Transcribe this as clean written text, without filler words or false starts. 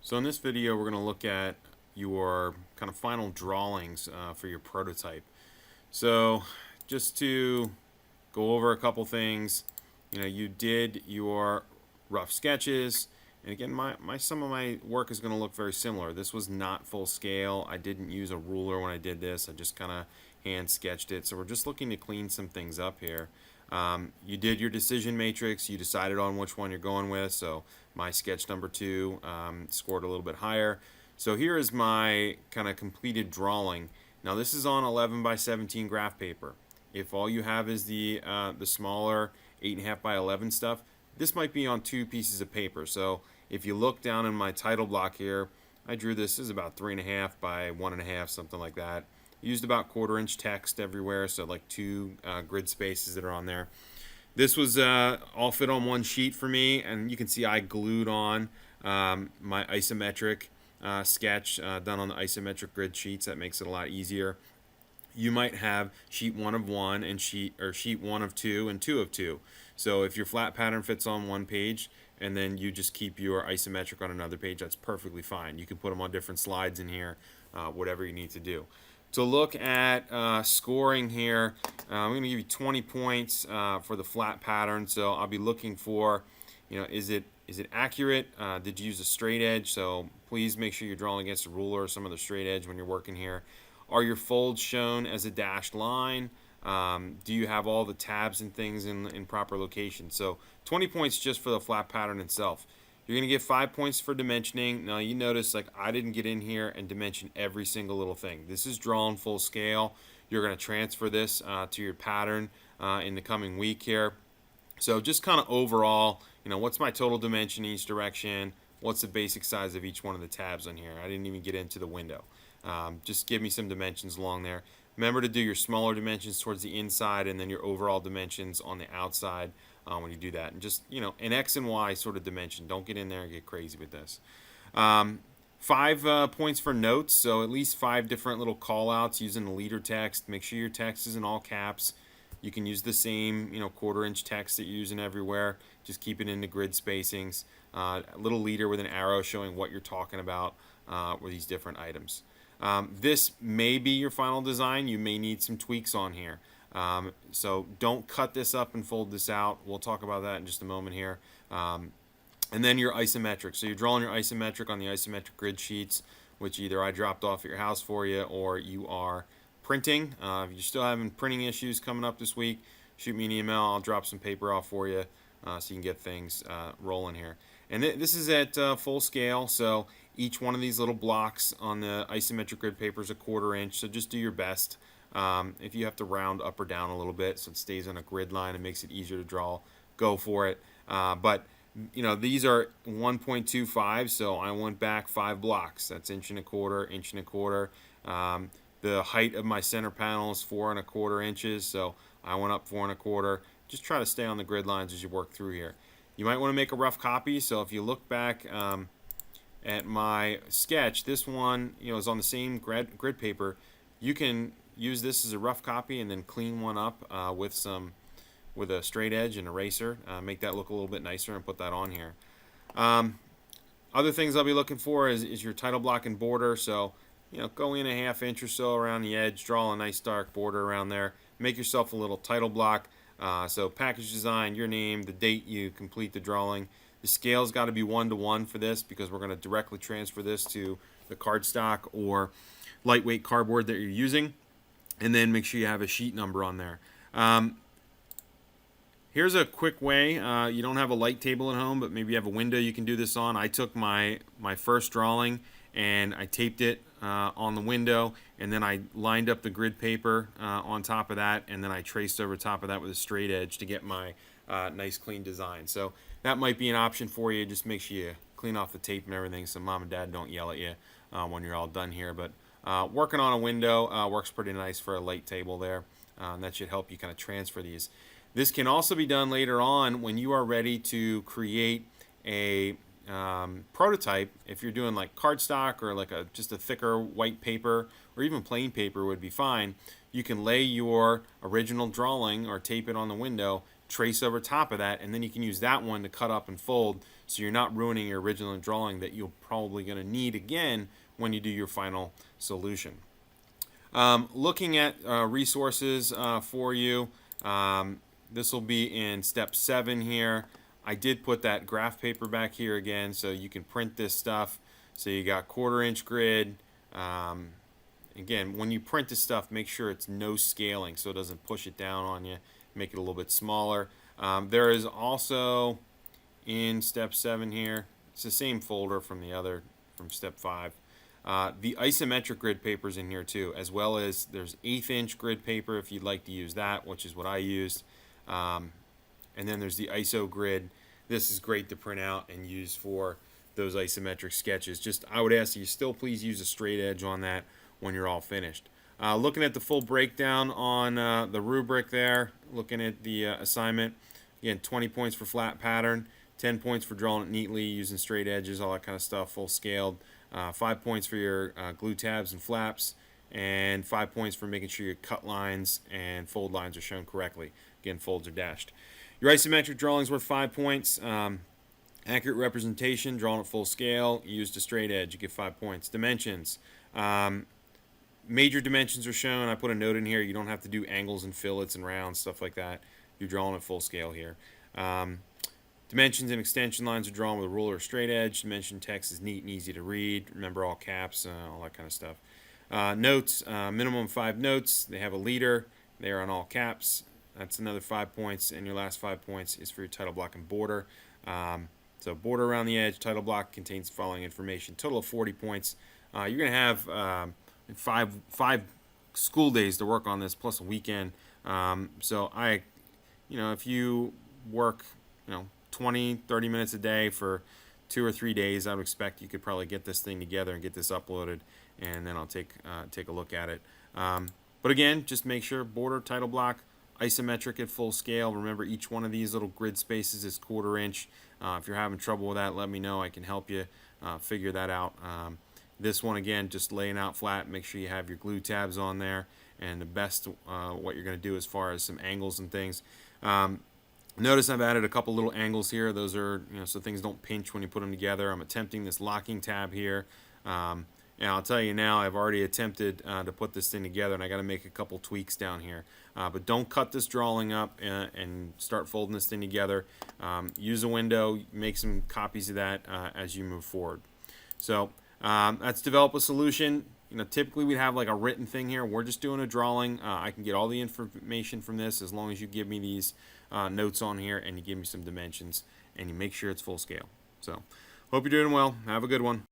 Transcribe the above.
So in this video, we're going to look at your kind of final drawings for your prototype. So just to go over a couple things, you did your rough sketches. And again, some of my work is going to look very similar. This was not full scale. I didn't use a ruler when I did this. I just kind of hand sketched it. So we're just looking to clean some things up here. You did your decision matrix. You decided on which one you're going with. So my sketch number 2 scored a little bit higher. So here is my kind of completed drawing. Now this is on 11 by 17 graph paper. If all you have is the smaller 8.5 by 11 stuff, this might be on 2 pieces of paper. So if you look down in my title block here, I drew this as about 3.5 by 1.5, something like that. Used about 1/4 inch text everywhere, so like 2 grid spaces that are on there. This was all fit on one sheet for me, and you can see I glued on my isometric sketch done on the isometric grid sheets. That makes it a lot easier. You might have sheet 1 of 1 and sheet 1 of 2 and 2 of 2. So if your flat pattern fits on one page and then you just keep your isometric on another page, that's perfectly fine. You can put them on different slides in here, whatever you need to do. To look at scoring here, I'm going to give you 20 points for the flat pattern. So I'll be looking for, is it accurate? Did you use a straight edge? So please make sure you're drawing against a ruler or some other straight edge when you're working here. Are your folds shown as a dashed line? Do you have all the tabs and things in proper location? So 20 points just for the flat pattern itself. You're going to get 5 points for dimensioning. Now you notice like I didn't get in here and dimension every single little thing. This is drawn full scale. You're going to transfer this to your pattern in the coming week here. So just kind of overall, what's my total dimension in each direction? What's the basic size of each one of the tabs on here? I didn't even get into the window. Just give me some dimensions along there. Remember to do your smaller dimensions towards the inside and then your overall dimensions on the outside when you do that. And just, an X and Y sort of dimension. Don't get in there and get crazy with this. 5 points for notes, so at least 5 different little call outs using the leader text. Make sure your text is in all caps. You can use the same 1/4 inch text that you're using everywhere. Just keep it in the grid spacings. A little leader with an arrow showing what you're talking about with these different items. This may be your final design. You may need some tweaks on here. So don't cut this up and fold this out. We'll talk about that in just a moment here. And then your isometric. So you're drawing your isometric on the isometric grid sheets, which either I dropped off at your house for you or you are printing. If you're still having printing issues coming up this week, shoot me an email. I'll drop some paper off for you so you can get things rolling here. And this is at full scale, so each one of these little blocks on the isometric grid paper is a 1/4 inch, so just do your best. If you have to round up or down a little bit so it stays on a grid line and makes it easier to draw, go for it. But these are 1.25, so I went back 5 blocks. That's 1.25 inch, 1.25 inch. The height of my center panel is 4.25 inches, so I went up 4.25. Just try to stay on the grid lines as you work through here. You might want to make a rough copy, so if you look back at my sketch, this one is on the same grid paper. You can use this as a rough copy and then clean one up with a straight edge and eraser, make that look a little bit nicer and put that on here. Other things I'll be looking for is your title block and border. So go in 1/2 inch or so around the edge, draw a nice dark border around there, make yourself a little title block. So package design, your name, the date you complete the drawing. The scale's got to be 1:1 for this because we're going to directly transfer this to the cardstock or lightweight cardboard that you're using. And then make sure you have a sheet number on there. Here's a quick way. You don't have a light table at home, but maybe you have a window you can do this on. I took my first drawing and I taped it on the window, and then I lined up the grid paper on top of that, and then I traced over top of that with a straight edge to get my nice clean design. So that might be an option for you. Just make sure you clean off the tape and everything so mom and dad don't yell at you when you're all done here. But working on a window works pretty nice for a light table there. That should help you kind of transfer these. This can also be done later on when you are ready to create a prototype. If you're doing like cardstock or like just a thicker white paper or even plain paper would be fine. You can lay your original drawing or tape it on the window, trace over top of that, and then you can use that one to cut up and fold so you're not ruining your original drawing that you're probably going to need again when you do your final solution. Looking at resources for you, this will be in step 7 here. I did put that graph paper back here again so you can print this stuff. So you got 1/4 inch grid. Again, when you print this stuff, make sure it's no scaling so it doesn't push it down on you. Make it a little bit smaller. There is also in step 7 here, it's the same folder from step 5. The isometric grid paper's in here too, as well as there's 1/8 inch grid paper if you'd like to use that, which is what I used. And then there's the ISO grid. This is great to print out and use for those isometric sketches. Just I would ask that you still please use a straight edge on that when you're all finished. Looking at the full breakdown on the rubric there, looking at the assignment, again, 20 points for flat pattern, 10 points for drawing it neatly using straight edges, all that kind of stuff, full scaled. 5 points for your glue tabs and flaps, and 5 points for making sure your cut lines and fold lines are shown correctly. Again, folds are dashed. Your isometric drawings worth 5 points. Accurate representation, drawn at full scale, used a straight edge, you get 5 points. Dimensions. Major dimensions are shown. I put a note in here. You don't have to do angles and fillets and rounds, stuff like that. You're drawing at full scale here. Dimensions and extension lines are drawn with a ruler or straight edge. Dimension text is neat and easy to read. Remember all caps, all that kind of stuff. Notes, minimum 5 notes. They have a leader. They are on all caps. That's another 5 points. And your last 5 points is for your title block and border. So border around the edge, title block contains the following information. Total of 40 points. You're going to have five school days to work on this plus a weekend. So if you work, 20-30 minutes a day for 2 or 3 days, I would expect you could probably get this thing together and get this uploaded, and then I'll take a look at it. But again, just make sure border, title block, isometric at full scale. Remember, each one of these little grid spaces is 1/4 inch. If you're having trouble with that, let me know. I can help you figure that out. This one, again, just laying out flat. Make sure you have your glue tabs on there, and the best what you're going to do as far as some angles and things. Notice I've added a couple little angles here. Those are, so things don't pinch when you put them together. I'm attempting this locking tab here. And I'll tell you now, I've already attempted to put this thing together, and I got to make a couple tweaks down here. But don't cut this drawing up and start folding this thing together. Use a window, make some copies of that as you move forward. So that's develop a solution. Typically we'd have like a written thing here. We're just doing a drawing. I can get all the information from this as long as you give me these notes on here and you give me some dimensions and you make sure it's full scale. So hope you're doing well. Have a good one.